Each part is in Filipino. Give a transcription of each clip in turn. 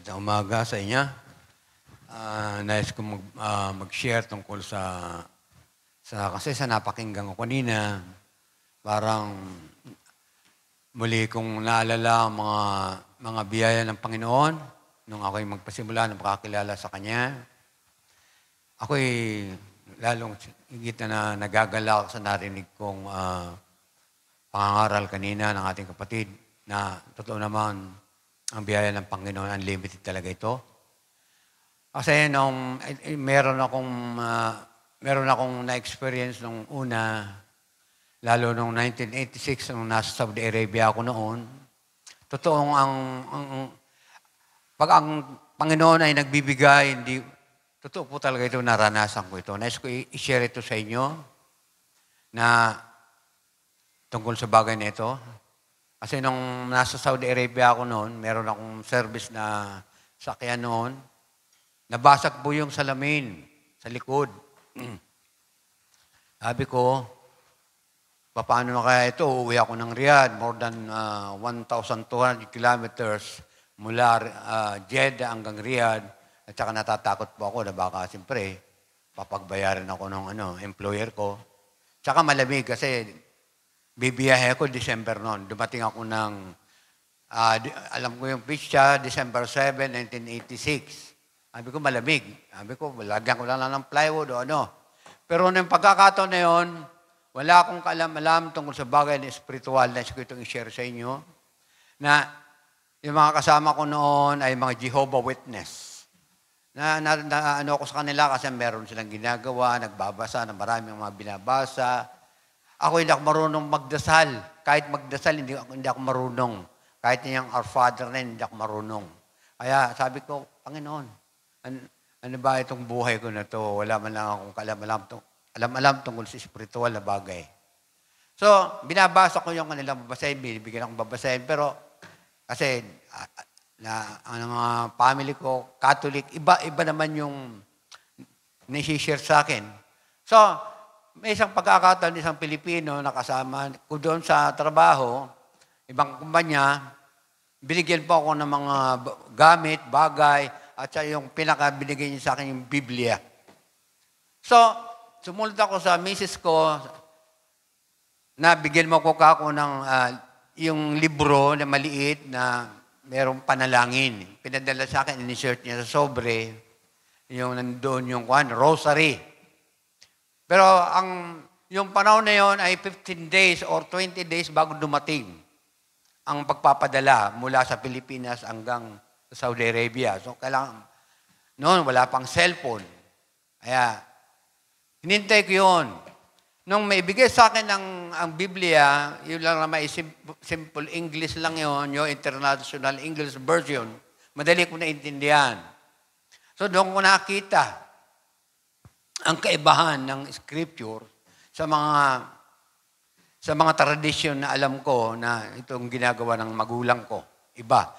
Sa umaga sa inyo. Nais ko mag-share tungkol kasi sa napakinggan ko kanina, parang muli kong naalala ang mga biyaya ng Panginoon nung ako'y magpasimula ng makakilala sa Kanya. Ako'y lalong higit na nagagalak sa narinig kong pangangaral kanina ng ating kapatid na totoo naman ang biyaya ng Panginoon, unlimited talaga ito. Kasi meron akong na-experience nung una, lalo nung 1986, nung nasa Saudi Arabia ako noon. Totoong pag ang Panginoon ay nagbibigay, totoo po talaga ito, naranasan ko ito. Nais ko i-share ito sa inyo na tungkol sa bagay na ito. Kasi nung nasa Saudi Arabia ako noon, meron akong service na sakyan noon. Nabasag po yung salamin sa likod. Sabi ko, paano na kaya ito? Uuwi ako ng Riyadh, more than 1,200 kilometers mula Jeddah hanggang Riyadh. At saka natatakot po ako na baka siyempre papagbayaran ako ng employer ko. Tsaka malamig kasi bibiyahe ako December noon. Dumating ako alam ko yung pitcha, December 7, 1986. Sabi ko, malamig. Sabi ko, lagyan ko lang ng plywood o ano. Pero nung pagkakataon na yun, wala akong kaalam-alam tungkol sa bagay na espiritual na ko itong i-share sa inyo, na yung mga kasama ko noon ay mga Jehovah Witness. Ano ako sa kanila kasi meron silang ginagawa, nagbabasa na maraming mga binabasa. Ako hindi ako marunong magdasal. Kahit magdasal, hindi ako marunong. Kahit yung Our Father na hindi ako marunong. Kaya sabi ko, Panginoon, ano ba itong buhay ko na to? Wala man lang akong alam tungkol sa spiritual na bagay. So, binabasa ko yung kanilang babasahin, binibigyan akong babasahin, pero kasi ang mga family ko, Catholic, iba naman yung nasi-share sa akin. So, may isang pagkakataon, isang Pilipino na kasama ko doon sa trabaho, ibang kumpanya, binigyan po ako ng mga gamit, bagay, at siya yung pinaka-binigay niya sa akin yung Biblia. So, sumunod ako sa misis ko na bigyan mo ko ako ng yung libro na maliit na merong panalangin. Pinadala sa akin, in-insert niya sa sobre, yung nandoon yung rosary. Pero yung panahon na yun ay 15 days or 20 days bago dumating ang pagpapadala mula sa Pilipinas hanggang sa Saudi Arabia. So, noon wala pang cellphone. Kaya, hinintay ko yun. Nung may bigay sa akin ang Biblia, yun lang na may simple English lang yun, yung International English Version, madali ko naintindihan. So, doon ko nakita ang kaibahan ng Scripture sa mga tradisyon na alam ko na itong ginagawa ng magulang ko. Iba.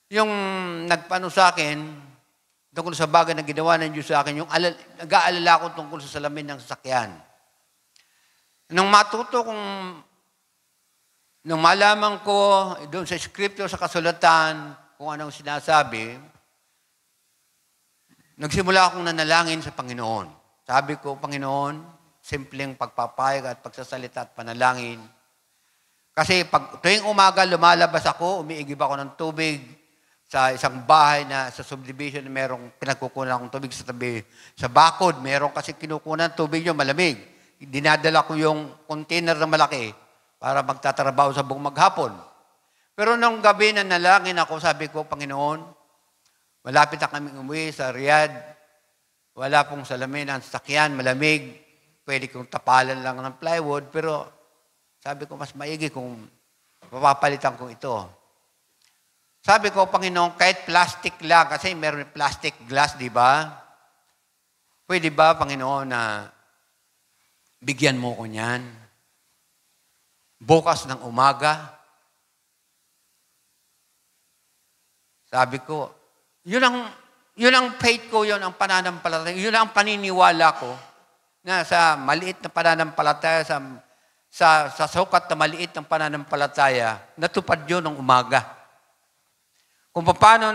Yung nagpano sa akin, tungkol sa bagay na ginawa ng Diyos sa akin, yung nag-aalala ko tungkol sa salamin ng sasakyan. Nung malaman ko doon sa Scripture, sa kasulatan, kung anong sinasabi, nagsimula akong nanalangin sa Panginoon. Sabi ko, Panginoon, simpleng pagpapayag at pagsasalita at panalangin. Kasi tuwing umaga lumalabas ako, umiigib ako ng tubig sa isang bahay na sa subdivision na merong pinagkukunan akong tubig sa tabi. Sa bakod, merong kasi kinukunan tubig yung malamig. Dinadala ko yung container na malaki para magtatrabaho sa buong maghapon. Pero nung gabi na nalangin ako, sabi ko, Panginoon, malapit na kami umuwi sa Riyadh. Wala pong salamin ang sasakyan, malamig. Pwede kong tapalan lang ng plywood. Pero sabi ko, mas maigi kung papapalitan ko ito. Sabi ko, Panginoon, kahit plastic lang, kasi meron plastic glass, di ba? Pwede ba, Panginoon, na bigyan mo ko niyan? Bukas ng umaga. Sabi ko, yun ang faith ko, yun ang pananampalataya, yun ang paniniwala ko na sa maliit na pananampalataya, sa sukat na maliit ng pananampalataya, natupad yun ng umaga. Kung paano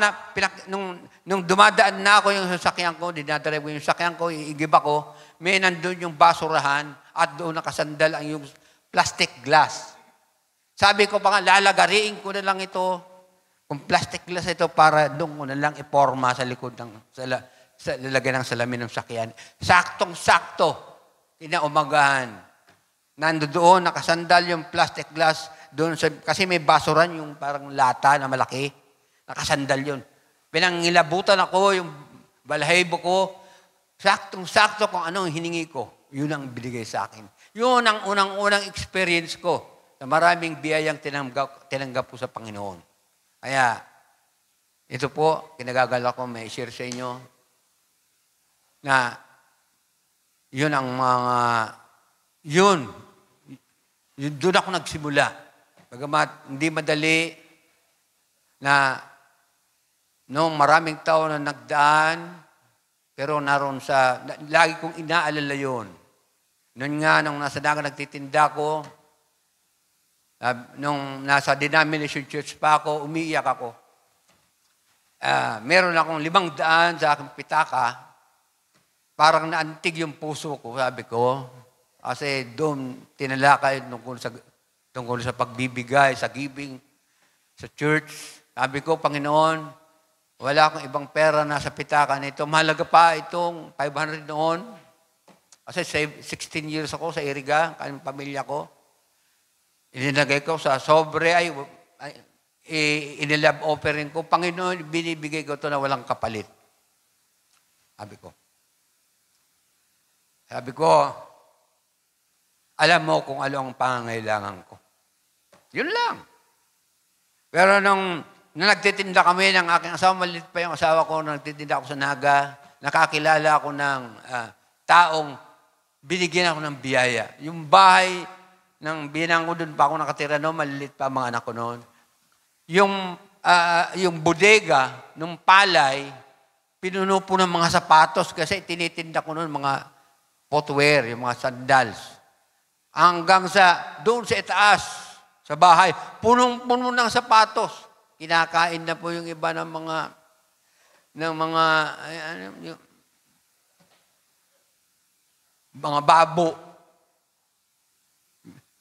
nung dumadaan na ako yung sasakyan ko, dinadrive ko yung sasakyan ko, iigib ako, may nandun yung basurahan at doon nakasandal ang yung plastic glass. Sabi ko pa nga, lalagariin ko na lang ito, kung plastic glass ito, para doon ko na lang iporma sa likod sa lalagyan ng salamin ng sakyan. Saktong-sakto, kinaumagahan. Nandoon, nakasandal yung plastic glass, doon kasi may basuran, yung parang lata na malaki, nakasandal yun. Pinangilabutan ako, yung balahibo ko, saktong-sakto kung anong hiningi ko, yun ang binigay sa akin. Yun ang unang-unang experience ko na maraming biyayang tinanggap ko sa Panginoon. Kaya, ito po, kinagagala ko may share sa inyo na yun ang mga, doon ako nagsimula. Bagamat hindi madali na noong maraming taon na nagdaan, pero naroon lagi kong inaalala yun. Noon nga, nung nasa dagat nagtitinda ko, nung nasa denomination church pa ako, umiiyak ako. Meron akong 500 sa aking pitaka, parang naantig yung puso ko, sabi ko, kasi doon tinalakay tungkol sa pagbibigay, sa giving, sa church. Sabi ko, Panginoon, wala akong ibang pera na sa pitaka nito. Mahalaga pa itong 500 noon. Kasi 16 years ako sa Iriga, kanyang pamilya ko. Ininagay ko sa sobre, inilab offering ko. Panginoon, binibigay ko ito na walang kapalit. Sabi ko, alam mo kung ano ang pangangailangan ko. Yun lang. Pero nung nagtitinda kami ng aking asawa, maliit pa yung asawa ko, nagtitinda ako sa Naga, nakakilala ako ng taong binigyan ako ng biyaya. Yung bahay ng binang ko, doon pa ako nakatira noon, maliliit pa mga anak ko noon. Yung bodega, nung palay, pinuno po ng mga sapatos kasi tinitinda ko noon mga footwear, yung mga sandals. Hanggang doon sa itaas, sa bahay, punong-puno ng sapatos. Kinakain na po yung iba ng mga babo.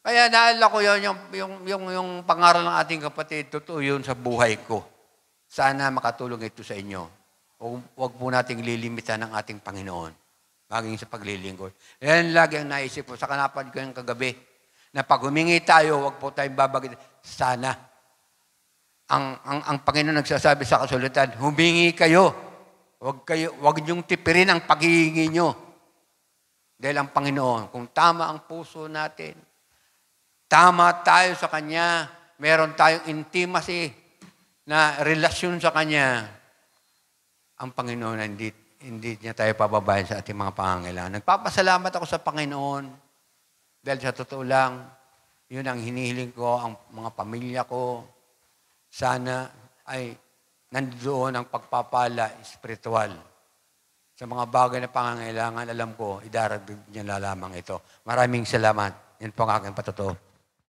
Kaya naalala ko yun, yung pangaral ng ating kapatid, totoo yun sa buhay ko. Sana makatulong ito sa inyo. Huwag po nating lilimitan ng ating Panginoon, maging sa paglilingkod. Yan lagi ang naisip ko. Sa kanapad ko yung kagabi, na pag humingi tayo, huwag po tayong babagin. Sana. Ang Panginoon nagsasabi sa kasulatan, humingi kayo. Huwag niyong tipirin ang paghihingi niyo. Dahil ang Panginoon, kung tama ang puso natin, tama tayo sa Kanya, meron tayong intimacy na relasyon sa Kanya, ang Panginoon hindi niya tayo pababayan sa ating mga pangangailangan. Nagpapasalamat ako sa Panginoon dahil sa totoo lang, yun ang hinihiling ko, ang mga pamilya ko, sana ay nandoon ang pagpapala espiritual. Sa mga bagay na pangangailangan, alam ko, idaragdag niya lamang ito. Maraming salamat. Yan po ang aking patotoo.